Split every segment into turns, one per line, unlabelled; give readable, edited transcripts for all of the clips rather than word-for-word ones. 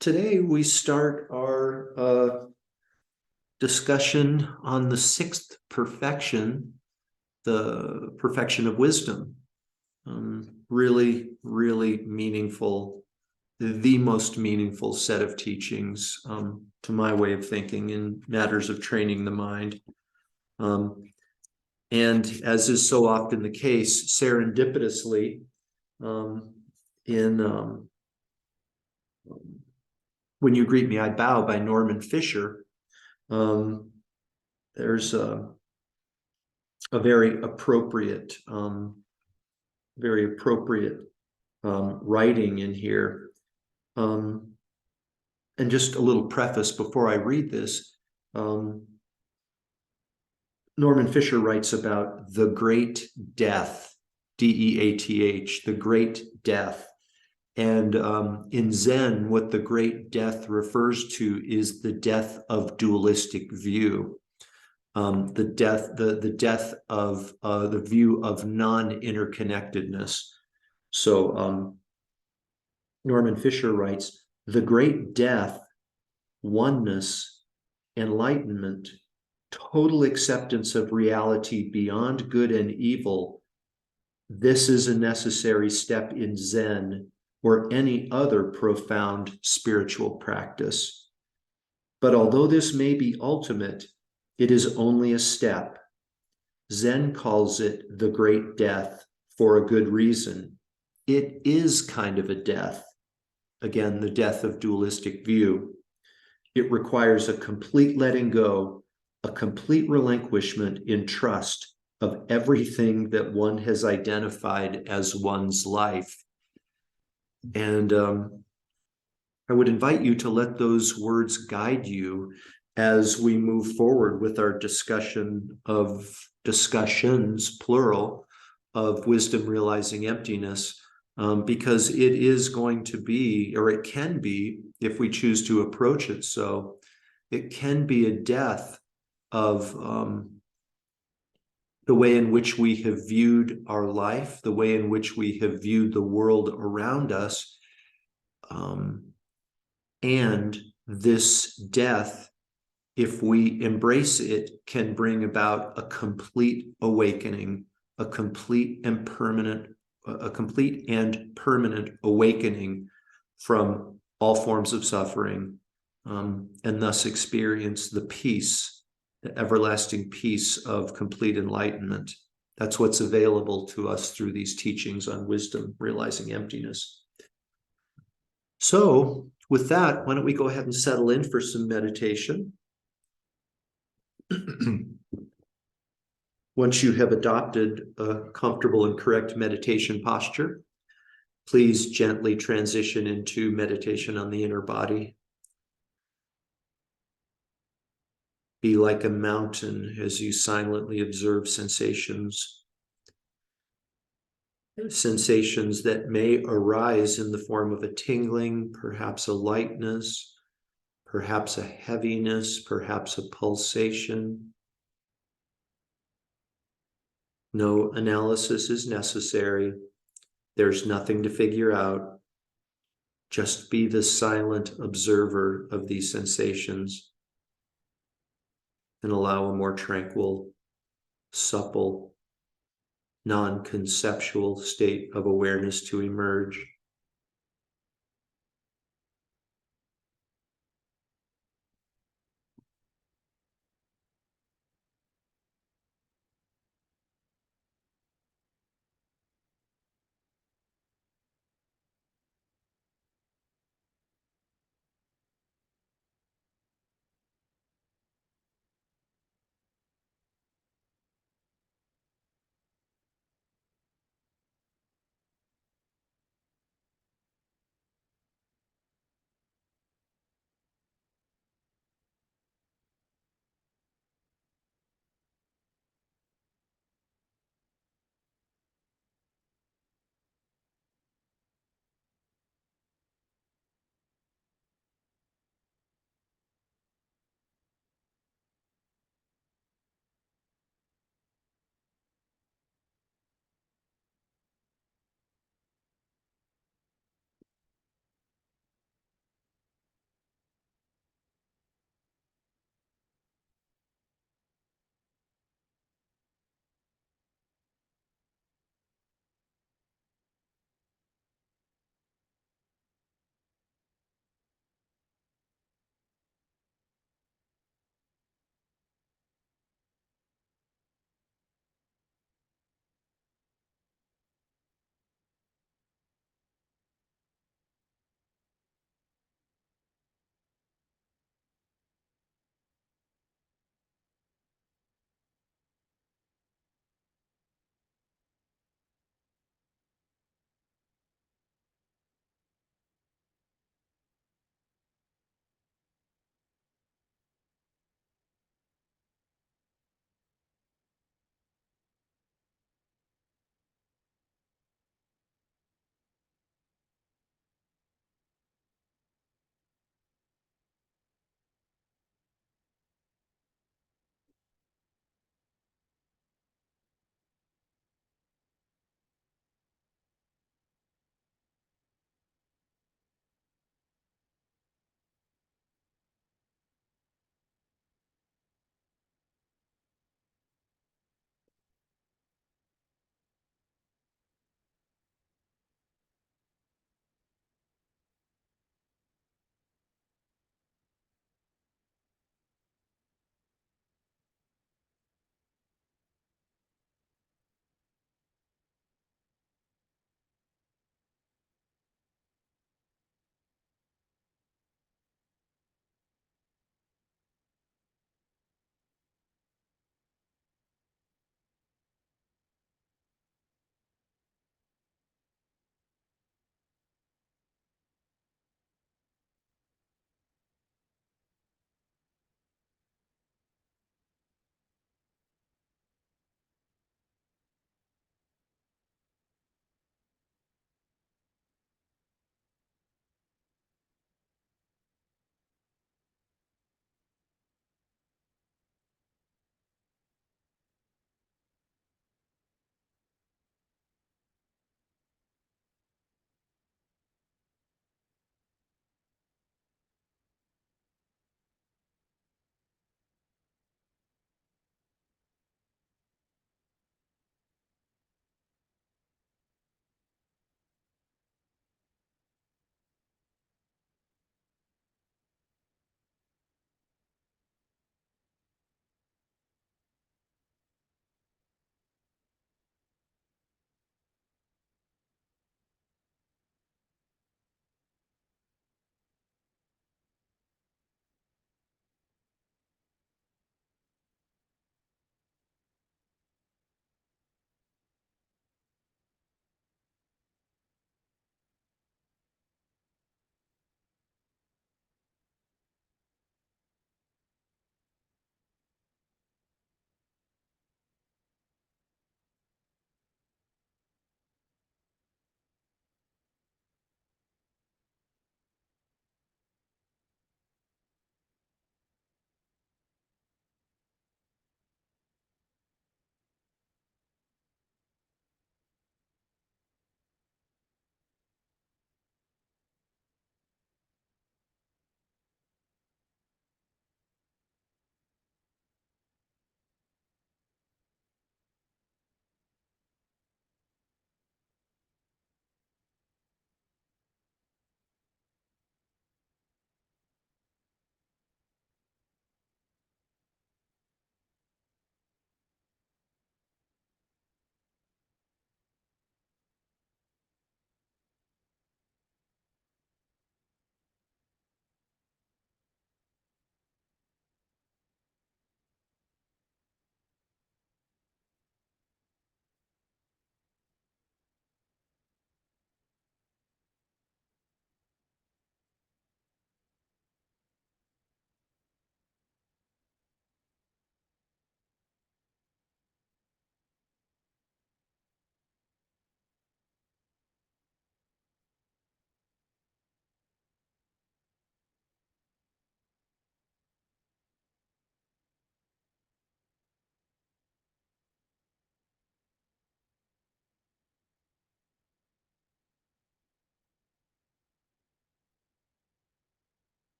Today we start our discussion on the sixth perfection, the perfection of wisdom. Really, really meaningful, the most meaningful set of teachings, to my way of thinking, in matters of training the mind. And as is so often the case, serendipitously, in When You Greet Me, I Bow by Norman Fischer, there's a very appropriate writing in here. And just a little preface before I read this. Norman Fischer writes about the great death, death, the great death. And in Zen, what the great death refers to is the death of dualistic view, the death of the view of non-interconnectedness. So Norman Fischer writes, the great death, oneness, enlightenment, total acceptance of reality beyond good and evil. This is a necessary step in Zen or any other profound spiritual practice. But although this may be ultimate, it is only a step. Zen calls it the great death for a good reason. It is kind of a death. Again, the death of dualistic view. It requires a complete letting go, a complete relinquishment in trust of everything that one has identified as one's life. And I would invite you to let those words guide you as we move forward with our discussions, plural, of wisdom realizing emptiness, because it is going to be, or it can be, if we choose to approach it so, it can be a death of the way in which we have viewed our life, the way in which we have viewed the world around us. And this death, if we embrace it, can bring about a complete awakening, a complete and permanent awakening from all forms of suffering, and thus experience the peace, the everlasting peace of complete enlightenment. That's what's available to us through these teachings on wisdom, realizing emptiness. So with that, why don't we go ahead and settle in for some meditation? Once you have adopted a comfortable and correct meditation posture, please gently transition into meditation on the inner body. Be like a mountain as you silently observe sensations. Sensations that may arise in the form of a tingling, perhaps a lightness, perhaps a heaviness, perhaps a pulsation. No analysis is necessary. There's nothing to figure out. Just be the silent observer of these sensations and allow a more tranquil, supple, non-conceptual state of awareness to emerge.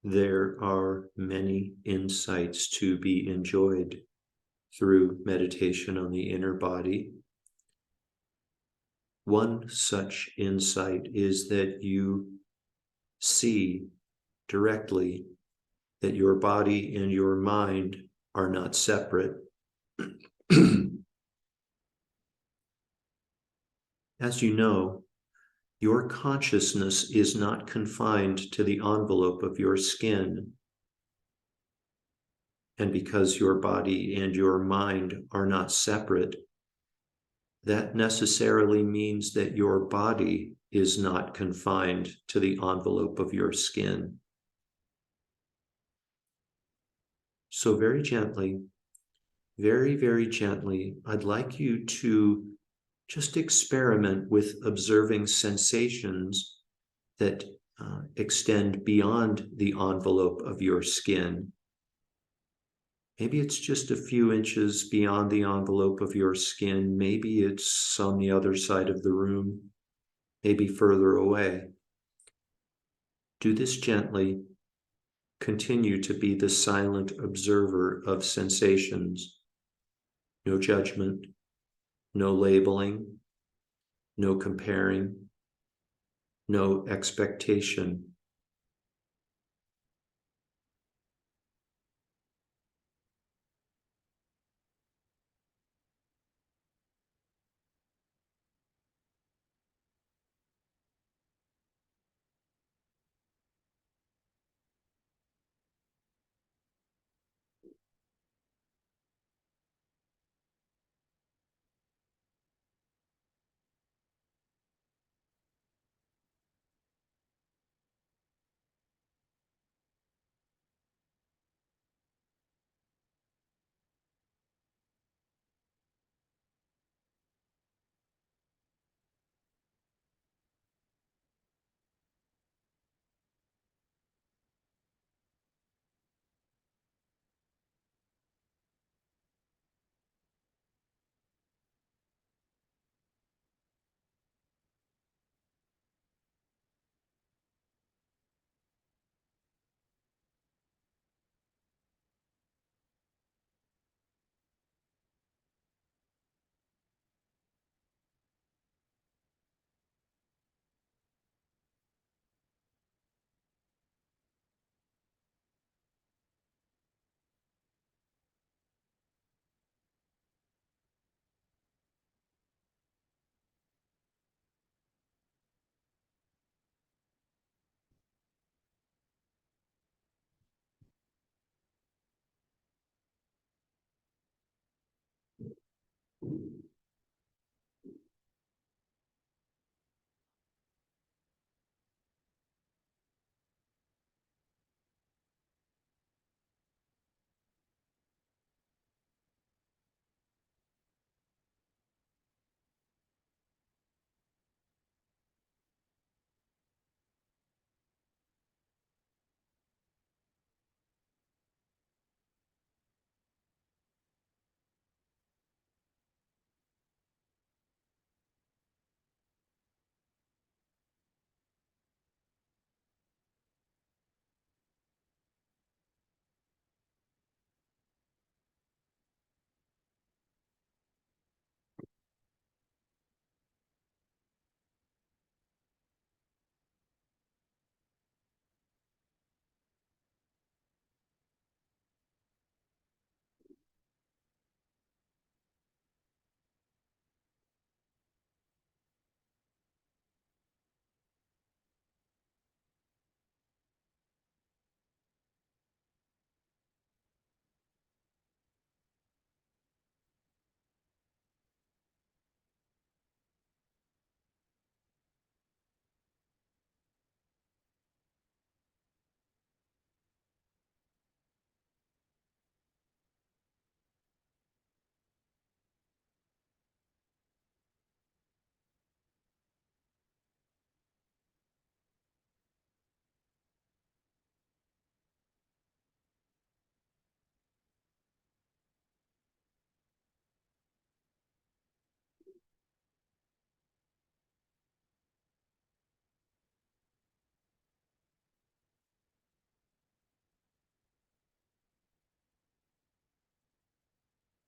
there are many insights to be enjoyed through meditation on the inner body. One such insight is that you see directly that your body and your mind are not separate. As you know, your consciousness is not confined to the envelope of your skin. And because your body and your mind are not separate, that necessarily means that your body is not confined to the envelope of your skin. So very gently, very, very gently, I'd like you to just experiment with observing sensations that extend beyond the envelope of your skin. Maybe it's just a few inches beyond the envelope of your skin. Maybe it's on the other side of the room, maybe further away. Do this gently. Continue to be the silent observer of sensations. No judgment, no labeling, no comparing, no expectation.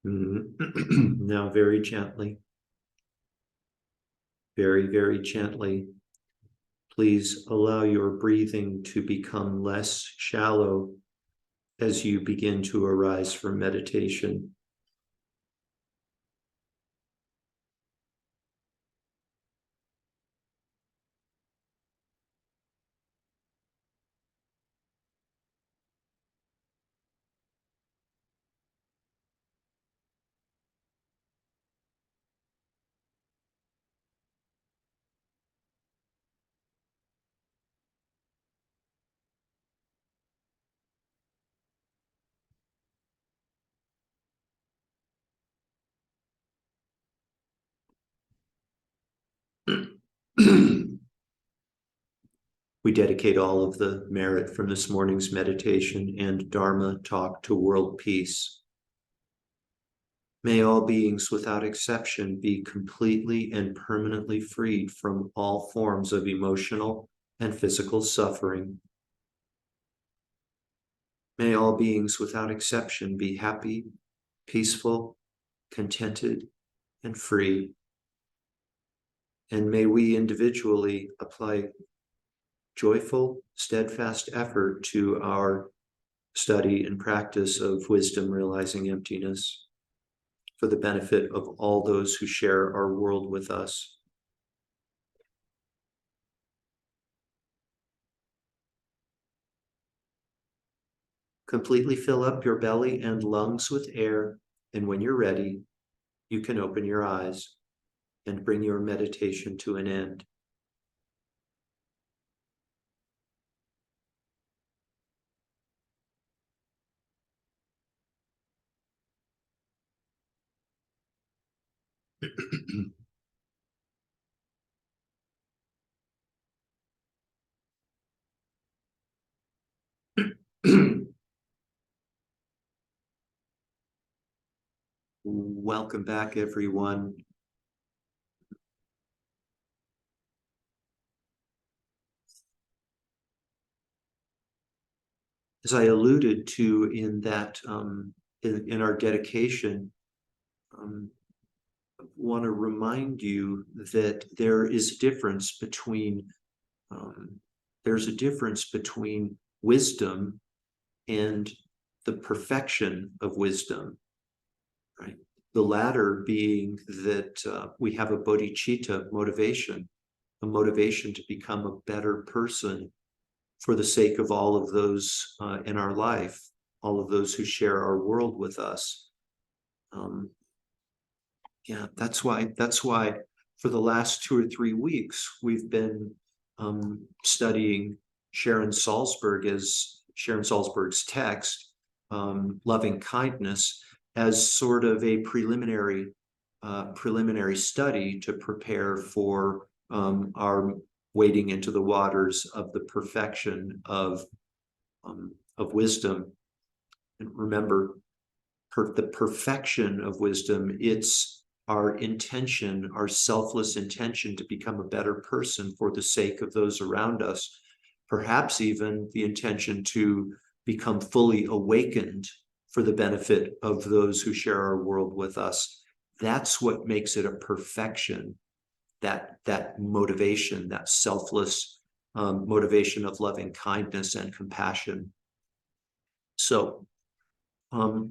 Now, very gently, very, very gently, please allow your breathing to become less shallow as you begin to arise from meditation. We dedicate all of the merit from this morning's meditation and Dharma talk to world peace. May all beings without exception be completely and permanently freed from all forms of emotional and physical suffering. May all beings without exception be happy, peaceful, contented, and free. And may we individually apply joyful, steadfast effort to our study and practice of wisdom realizing emptiness for the benefit of all those who share our world with us. Completely fill up your belly and lungs with air, and when you're ready, you can open your eyes and bring your meditation to an end. Welcome back, everyone. As I alluded to in that in our dedication, want to remind you that there's a difference between wisdom and the perfection of wisdom, right? The latter being that we have a bodhicitta motivation, a motivation to become a better person for the sake of all of those in our life, all of those who share our world with us. Yeah, that's why for the last 2 or 3 weeks we've been studying Sharon Salzberg's text, Loving Kindness, as sort of a preliminary study to prepare for our wading into the waters of the perfection of wisdom. And remember, the perfection of wisdom, it's our intention, our selfless intention to become a better person for the sake of those around us, perhaps even the intention to become fully awakened for the benefit of those who share our world with us. That's what makes it a perfection, that motivation, that selfless motivation of loving kindness and compassion. So we're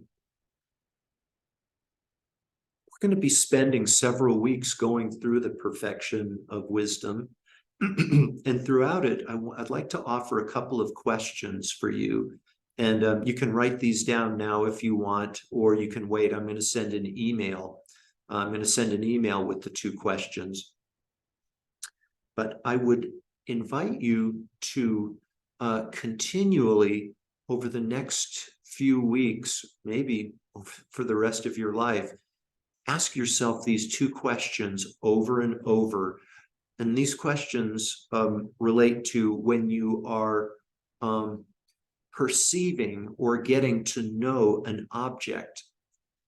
going to be spending several weeks going through the perfection of wisdom. And throughout it, I'd like to offer a couple of questions for you. And you can write these down now if you want, or you can wait. I'm going to send an email. I'm going to send an email with the 2 questions. But I would invite you to continually, over the next few weeks, maybe for the rest of your life, ask yourself these 2 questions over and over. And these questions relate to when you are perceiving or getting to know an object.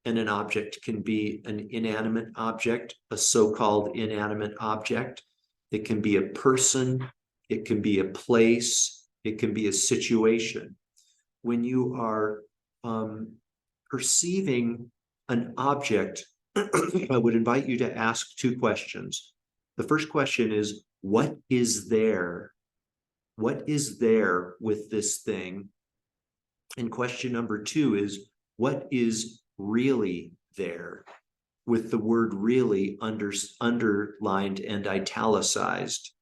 And an object can be an inanimate object, a so-called inanimate object. It can be a person, it can be a place, it can be a situation. When you are perceiving an object, I would invite you to ask two questions. The first question is, what is there? What is there with this thing? And question number two is, what is really there? With the word really underlined and italicized.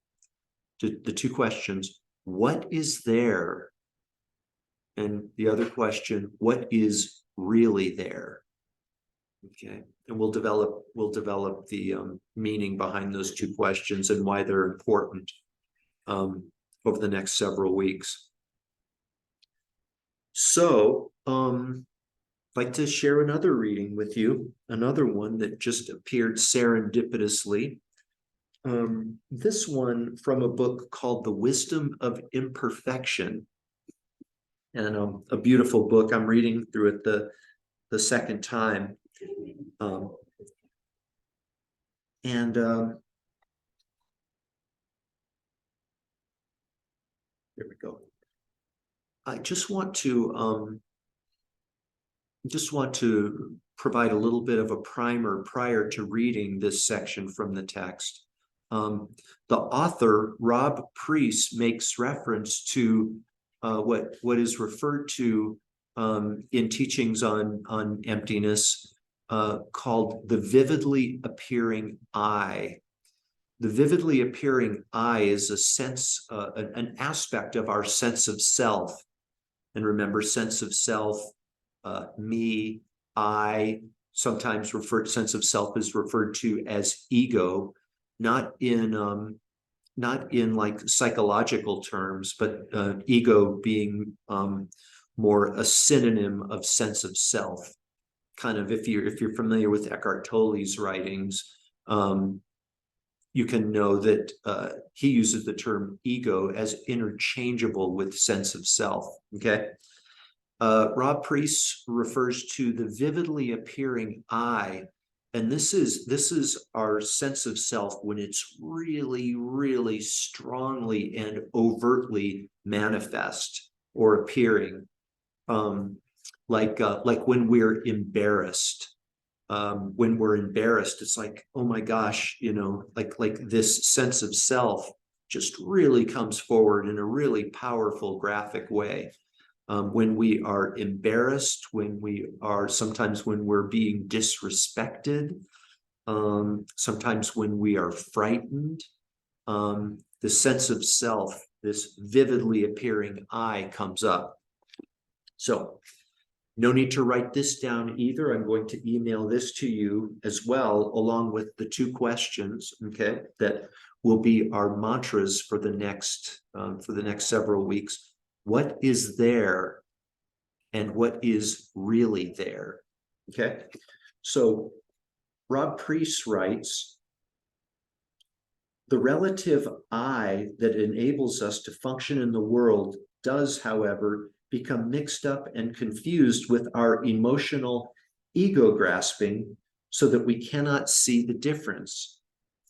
The two questions, what is there? And the other question, what is really there? Okay, and we'll develop the meaning behind those two questions and why they're important over the next several weeks. So I'd like to share another reading with you, another one that just appeared serendipitously. This one from a book called The Wisdom of Imperfection, and a beautiful book. I'm reading through it the second time. There we go. I just want to provide a little bit of a primer prior to reading this section from the text. The author, Rob Priest, makes reference to what is referred to in teachings on emptiness called the vividly appearing I. The vividly appearing I is a sense, an aspect of our sense of self. And remember, sense of self, me, I, sometimes sense of self is referred to as ego, not in like psychological terms, but ego being more a synonym of sense of self. Kind of, if you're familiar with Eckhart Tolle's writings, you can know that he uses the term ego as interchangeable with sense of self. Okay. Rob Priest refers to the vividly appearing I, and this is our sense of self when it's really, really strongly and overtly manifest or appearing, like when we're embarrassed. When we're embarrassed, it's like, oh my gosh, like this sense of self just really comes forward in a really powerful, graphic way. When we are embarrassed, sometimes when we're being disrespected, sometimes when we are frightened, the sense of self, this vividly appearing I, comes up. So no need to write this down either. I'm going to email this to you as well, along with the two questions, okay, that will be our mantras for the next several weeks. What is there and what is really there? Okay, so Rob Priest writes, the relative I that enables us to function in the world does, however, become mixed up and confused with our emotional ego grasping so that we cannot see the difference.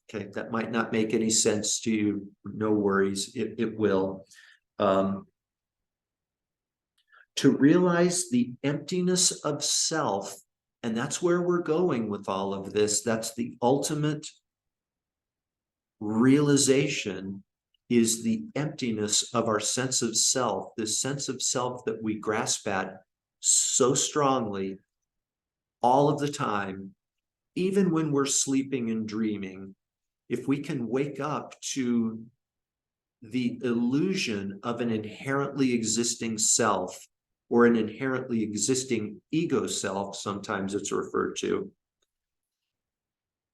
Okay, that might not make any sense to you. No worries, it will. To realize the emptiness of self, and that's where we're going with all of this. That's the ultimate realization, is the emptiness of our sense of self, this sense of self that we grasp at so strongly all of the time, even when we're sleeping and dreaming. If we can wake up to the illusion of an inherently existing self, or an inherently existing ego self, sometimes it's referred to,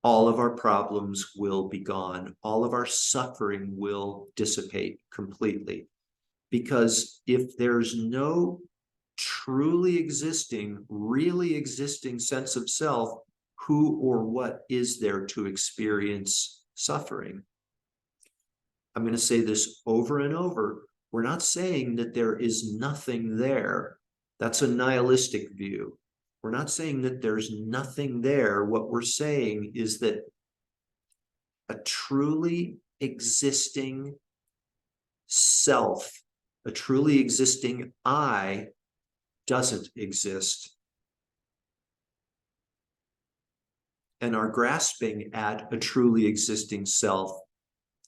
all of our problems will be gone. All of our suffering will dissipate completely. Because if there's no truly existing, really existing sense of self, who or what is there to experience suffering? I'm going to say this over and over. We're not saying that there is nothing there. That's a nihilistic view. We're not saying that there's nothing there. What we're saying is that a truly existing self, a truly existing I, doesn't exist. And our grasping at a truly existing self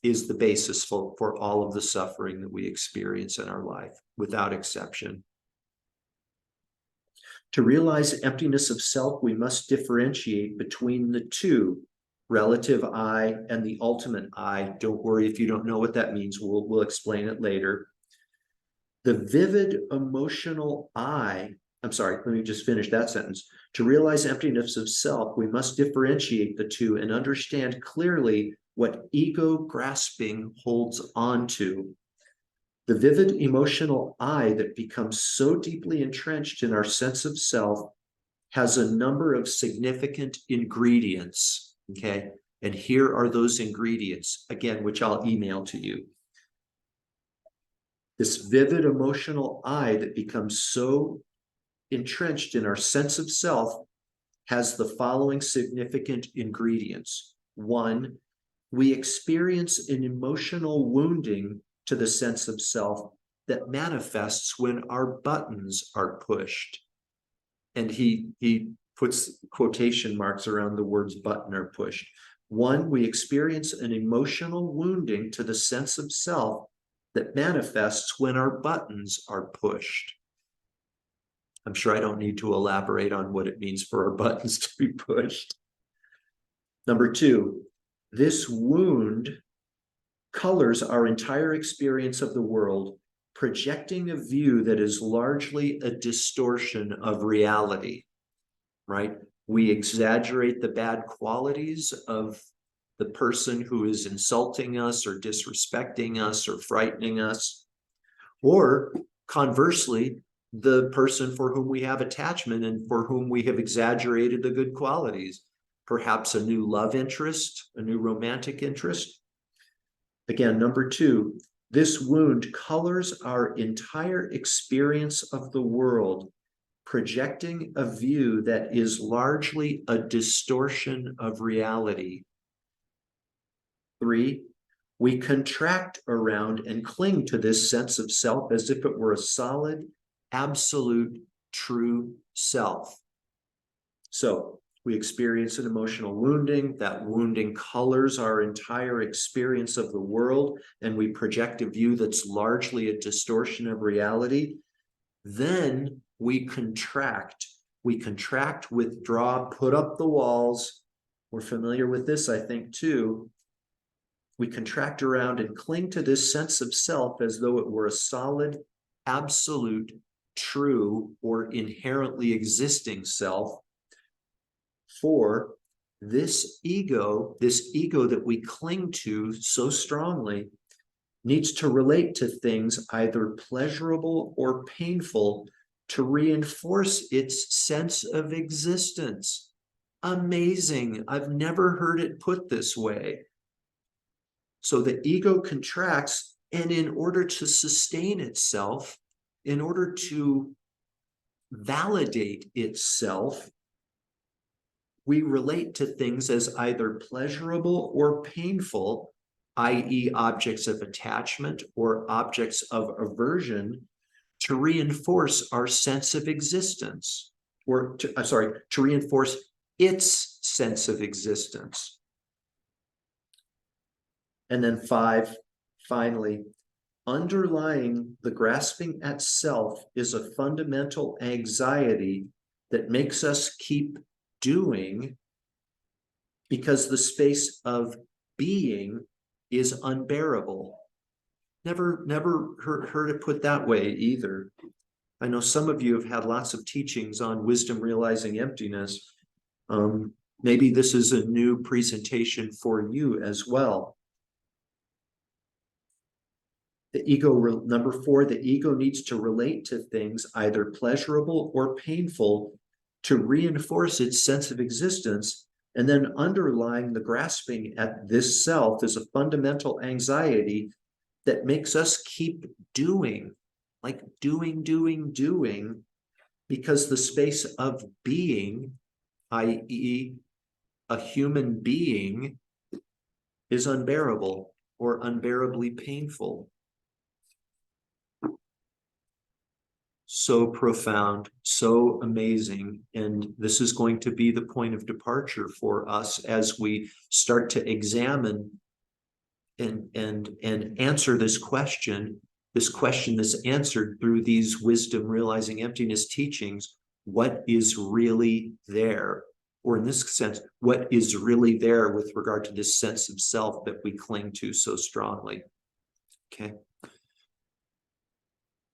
is the basis for all of the suffering that we experience in our life, without exception. To realize emptiness of self, we must differentiate between the two, relative I and the ultimate I. Don't worry if you don't know what that means. We'll explain it later. The vivid emotional I'm sorry, let me just finish that sentence. To realize emptiness of self, we must differentiate the two and understand clearly what ego grasping holds on to. The vivid emotional I that becomes so deeply entrenched in our sense of self has a number of significant ingredients, okay? And here are those ingredients, again, which I'll email to you. This vivid emotional I that becomes so entrenched in our sense of self has the following significant ingredients. One, we experience an emotional wounding to the sense of self that manifests when our buttons are pushed. And he puts quotation marks around the words button are pushed. One, we experience an emotional wounding to the sense of self that manifests when our buttons are pushed. I'm sure I don't need to elaborate on what it means for our buttons to be pushed. Number two, this wound colors our entire experience of the world, projecting a view that is largely a distortion of reality, right? We exaggerate the bad qualities of the person who is insulting us or disrespecting us or frightening us. Or conversely, the person for whom we have attachment and for whom we have exaggerated the good qualities, perhaps a new love interest, a new romantic interest. Again, number two, this wound colors our entire experience of the world, projecting a view that is largely a distortion of reality. Three, we contract around and cling to this sense of self as if it were a solid, absolute, true self. So we experience an emotional wounding. That wounding colors our entire experience of the world, and we project a view that's largely a distortion of reality. Then we contract. We contract, withdraw, put up the walls. We're familiar with this, I think, too. We contract around and cling to this sense of self as though it were a solid, absolute, true, or inherently existing self. For this ego that we cling to so strongly, needs to relate to things either pleasurable or painful to reinforce its sense of existence. Amazing. I've never heard it put this way. So the ego contracts, and in order to sustain itself, in order to validate itself, we relate to things as either pleasurable or painful, i.e., objects of attachment or objects of aversion, to reinforce our sense of existence, or to reinforce its sense of existence. And then five, finally, underlying the grasping at self is a fundamental anxiety that makes us keep doing because the space of being is unbearable. Never heard it put that way either. I know some of you have had lots of teachings on wisdom realizing emptiness. Maybe this is a new presentation for you as well. The ego, number four, the ego needs to relate to things either pleasurable or painful to reinforce its sense of existence. And then underlying the grasping at this self is a fundamental anxiety that makes us keep doing, like doing, because the space of being, i.e., a human being, is unbearable or unbearably painful. so profound, so amazing. And this is going to be the point of departure for us as we start to examine and answer this question that's answered through these wisdom realizing emptiness teachings. What is really there? Or in this sense, what is really there with regard to this sense of self that we cling to so strongly? Okay.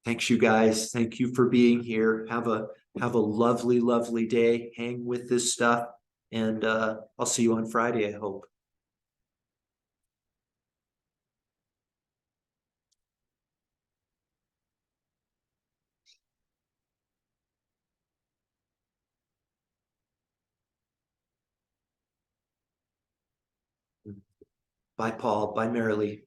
Thanks, you guys. Thank you for being here. Have a lovely, lovely day. Hang with this stuff. And I'll see you on Friday, I hope. Bye, Paul. Bye, Marilee.